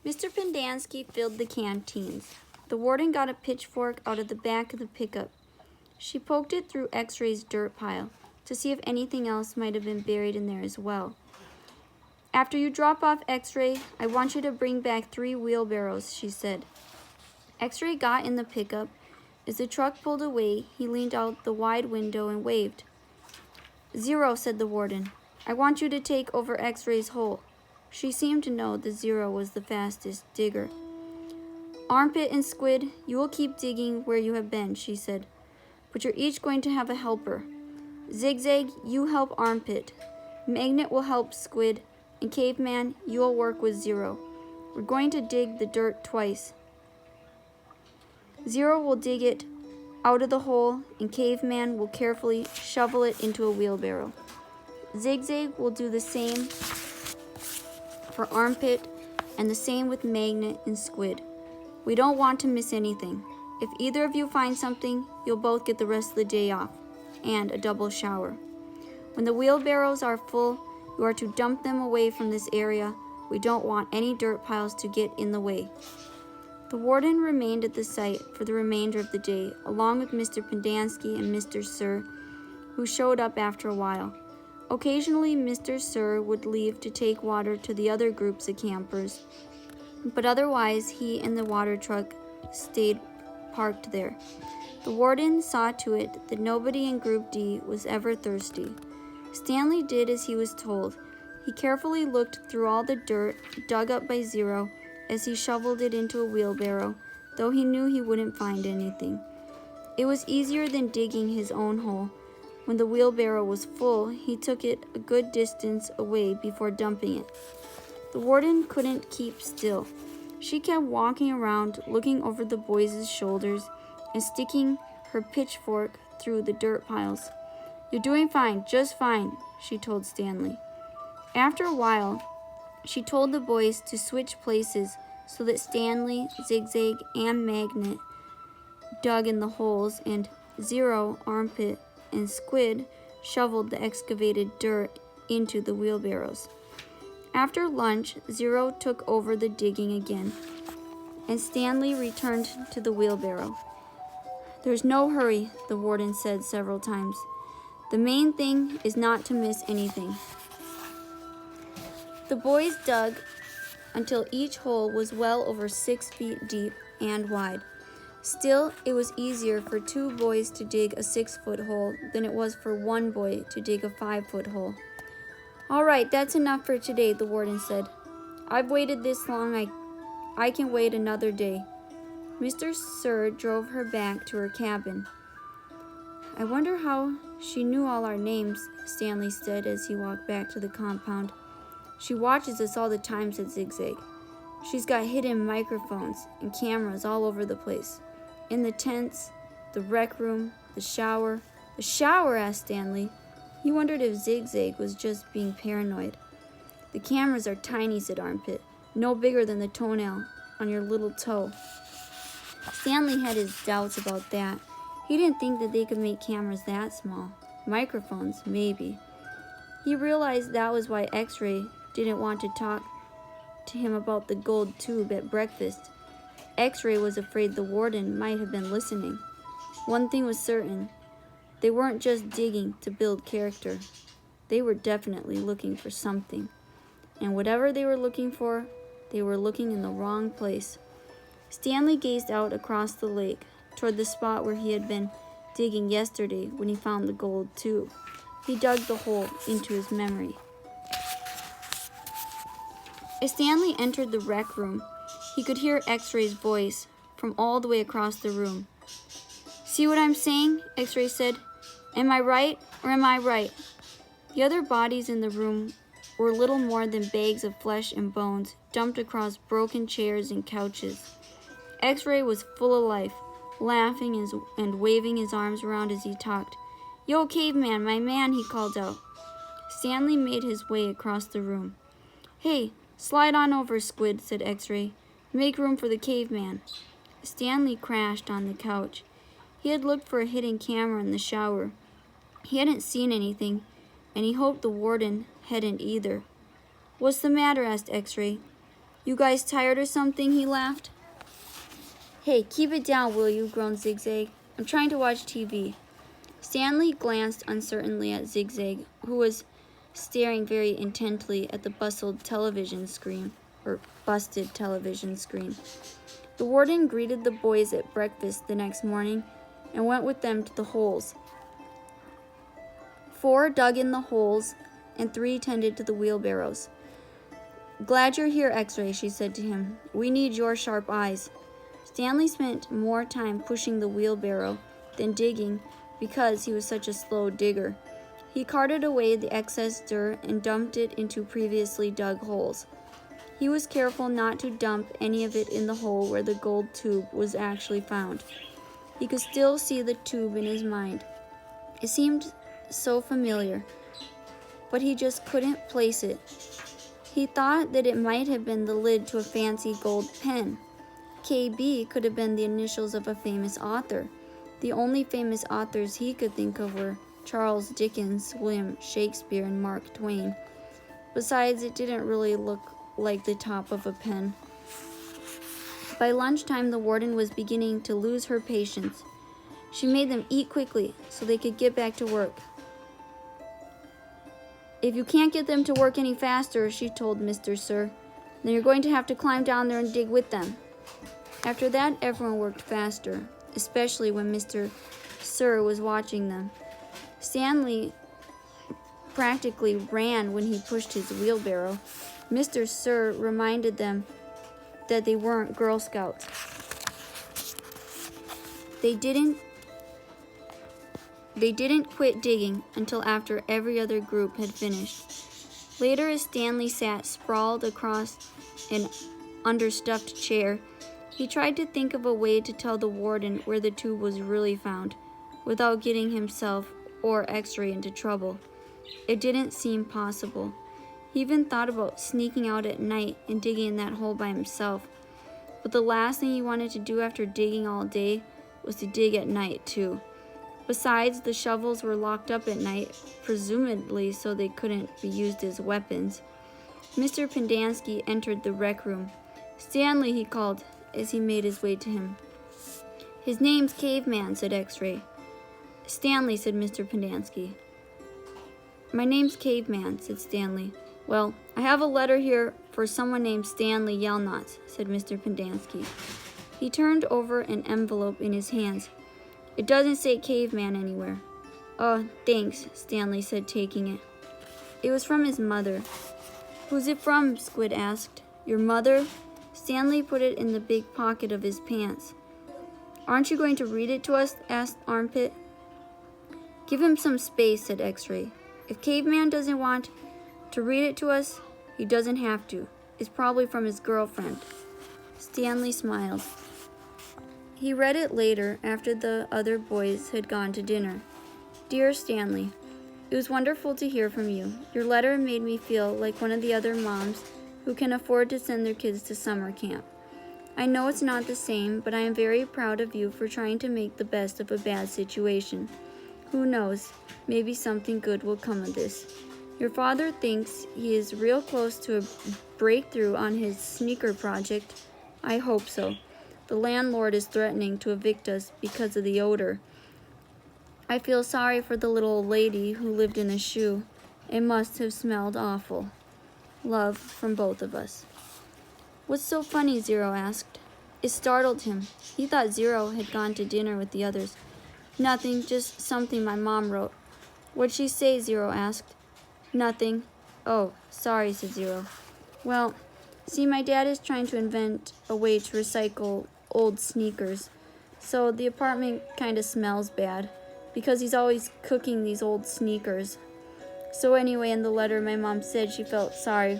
Mr. Pendanski filled the canteens. The warden got a pitchfork out of the back of the pickup. She poked it through X-Ray's dirt pile to see if anything else might have been buried in there as well. After you drop off X-Ray, I want you to bring back 3 wheelbarrows, she said. X-Ray got in the pickup. As the truck pulled away, he leaned out the wide window and waved. "Zero," said the warden. "I want you to take over X-Ray's hole." She seemed to know that Zero was the fastest digger. "Armpit and Squid, you will keep digging where you have been," she said. "But you're each going to have a helper. Zigzag, you help Armpit. Magnet will help Squid. And Caveman, you'll work with Zero. We're going to dig the dirt twice. Zero will dig it out of the hole, and Caveman will carefully shovel it into a wheelbarrow. Zigzag will do the same for Armpit, and the same with Magnet and Squid. We don't want to miss anything. If either of you find something, you'll both get the rest of the day off, and a double shower. When the wheelbarrows are full, you are to dump them away from this area. We don't want any dirt piles to get in the way." The warden remained at the site for the remainder of the day, along with Mr. Pendanski and Mr. Sir, who showed up after a while. Occasionally, Mr. Sir would leave to take water to the other groups of campers, but otherwise he and the water truck stayed parked there. The warden saw to it that nobody in Group D was ever thirsty. Stanley did as he was told. He carefully looked through all the dirt dug up by Zero as he shoveled it into a wheelbarrow, though he knew he wouldn't find anything. It was easier than digging his own hole. When the wheelbarrow was full, he took it a good distance away before dumping it. The warden couldn't keep still. She kept walking around, looking over the boys' shoulders and sticking her pitchfork through the dirt piles. "You're doing fine, just fine," she told Stanley. After a while, she told the boys to switch places so that Stanley, Zigzag, and Magnet dug in the holes, and Zero, Armpit, and Squid shoveled the excavated dirt into the wheelbarrows. After lunch, Zero took over the digging again, and Stanley returned to the wheelbarrow. "There's no hurry," the warden said several times. "The main thing is not to miss anything." The boys dug until each hole was well over 6 feet deep and wide. Still, it was easier for 2 boys to dig a 6-foot hole than it was for 1 boy to dig a 5-foot hole. "All right, that's enough for today," the warden said. "I've waited this long, I can wait another day." Mr. Sir drove her back to her cabin. "I wonder how she knew all our names," Stanley said as he walked back to the compound. "She watches us all the time," said Zigzag. "She's got hidden microphones and cameras all over the place. In the tents, the rec room, the shower." "The shower?" asked Stanley. He wondered if Zigzag was just being paranoid. "The cameras are tiny," said Armpit. "No bigger than the toenail on your little toe." Stanley had his doubts about that. He didn't think that they could make cameras that small. Microphones, maybe. He realized that was why X-Ray didn't want to talk to him about the gold tube at breakfast. X-Ray was afraid the warden might have been listening. One thing was certain. They weren't just digging to build character. They were definitely looking for something. And whatever they were looking for, they were looking in the wrong place. Stanley gazed out across the lake, toward the spot where he had been digging yesterday when he found the gold tube. He dug the hole into his memory. As Stanley entered the rec room, he could hear X-Ray's voice from all the way across the room. "See what I'm saying?" X-Ray said. "Am I right or am I right?" The other bodies in the room were little more than bags of flesh and bones dumped across broken chairs and couches. X-Ray was full of life, laughing and waving his arms around as he talked. "Yo, Caveman, my man," he called out. Stanley made his way across the room. "Hey, slide on over, Squid," said X-Ray. "Make room for the Caveman." Stanley crashed on the couch. He had looked for a hidden camera in the shower. He hadn't seen anything, and he hoped the warden hadn't either. "What's the matter?" asked X-Ray. You guys tired or something? He laughed. Hey, keep it down, will you? Groaned Zigzag. I'm trying to watch TV. Stanley glanced uncertainly at Zigzag, who was staring very intently at the busted television screen. The warden greeted the boys at breakfast the next morning and went with them to the holes. 4 dug in the holes and 3 tended to the wheelbarrows. Glad you're here, X-Ray, she said to him. We need your sharp eyes. Stanley spent more time pushing the wheelbarrow than digging because he was such a slow digger. He carted away the excess dirt and dumped it into previously dug holes. He was careful not to dump any of it in the hole where the gold tube was actually found. He could still see the tube in his mind. It seemed so familiar, but he just couldn't place it. He thought that it might have been the lid to a fancy gold pen. KB could have been the initials of a famous author. The only famous authors he could think of were Charles Dickens, William Shakespeare, and Mark Twain. Besides, it didn't really look like the top of a pen. By lunchtime, the warden was beginning to lose her patience. She made them eat quickly so they could get back to work. If you can't get them to work any faster, she told Mr. Sir, then you're going to have to climb down there and dig with them. After that, everyone worked faster, especially when Mr. Sir was watching them. Stanley practically ran when he pushed his wheelbarrow. Mr. Sir reminded them that they weren't Girl Scouts. They didn't quit digging until after every other group had finished. Later, as Stanley sat sprawled across an understuffed chair, he tried to think of a way to tell the warden where the tube was really found, without getting himself or X-Ray into trouble. It didn't seem possible. He even thought about sneaking out at night and digging in that hole by himself. But the last thing he wanted to do after digging all day was to dig at night, too. Besides, the shovels were locked up at night, presumably so they couldn't be used as weapons. Mr. Pendanski entered the rec room. Stanley, he called, as he made his way to him. His name's Caveman, said X-Ray. Stanley, said Mr. Pendanski. My name's Caveman, said Stanley. Well, I have a letter here for someone named Stanley Yelnats, said Mr. Pendanski. He turned over an envelope in his hands. It doesn't say Caveman anywhere. Oh, thanks, Stanley said, taking it. It was from his mother. Who's it from? Squid asked. Your mother? Stanley put it in the big pocket of his pants. Aren't you going to read it to us? Asked Armpit. Give him some space, said X-Ray. If Caveman doesn't want to read it to us, he doesn't have to. It's probably from his girlfriend. Stanley smiled. He read it later after the other boys had gone to dinner. Dear Stanley, it was wonderful to hear from you. Your letter made me feel like one of the other moms who can afford to send their kids to summer camp. I know it's not the same, but I am very proud of you for trying to make the best of a bad situation. Who knows, maybe something good will come of this. Your father thinks he is real close to a breakthrough on his sneaker project. I hope so. The landlord is threatening to evict us because of the odor. I feel sorry for the little old lady who lived in a shoe. It must have smelled awful. Love from both of us. What's so funny? Zero asked. It startled him. He thought Zero had gone to dinner with the others. Nothing, just something my mom wrote. What'd she say? Zero asked. Nothing. Oh, sorry, said Zero. Well, see, my dad is trying to invent a way to recycle old sneakers. So the apartment kind of smells bad because he's always cooking these old sneakers. So anyway, in the letter, my mom said she felt sorry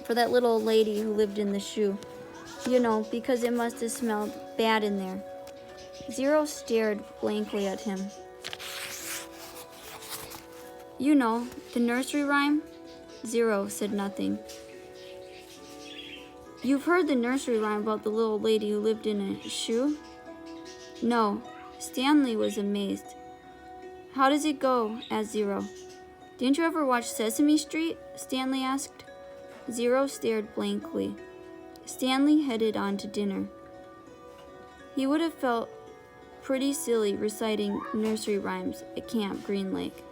for that little old lady who lived in the shoe. You know, because it must have smelled bad in there. Zero stared blankly at him. You know, the nursery rhyme? Zero said nothing. You've heard the nursery rhyme about the little lady who lived in a shoe? No. Stanley was amazed. How does it go? Asked Zero. Didn't you ever watch Sesame Street? Stanley asked. Zero stared blankly. Stanley headed on to dinner. He would have felt pretty silly reciting nursery rhymes at Camp Green Lake.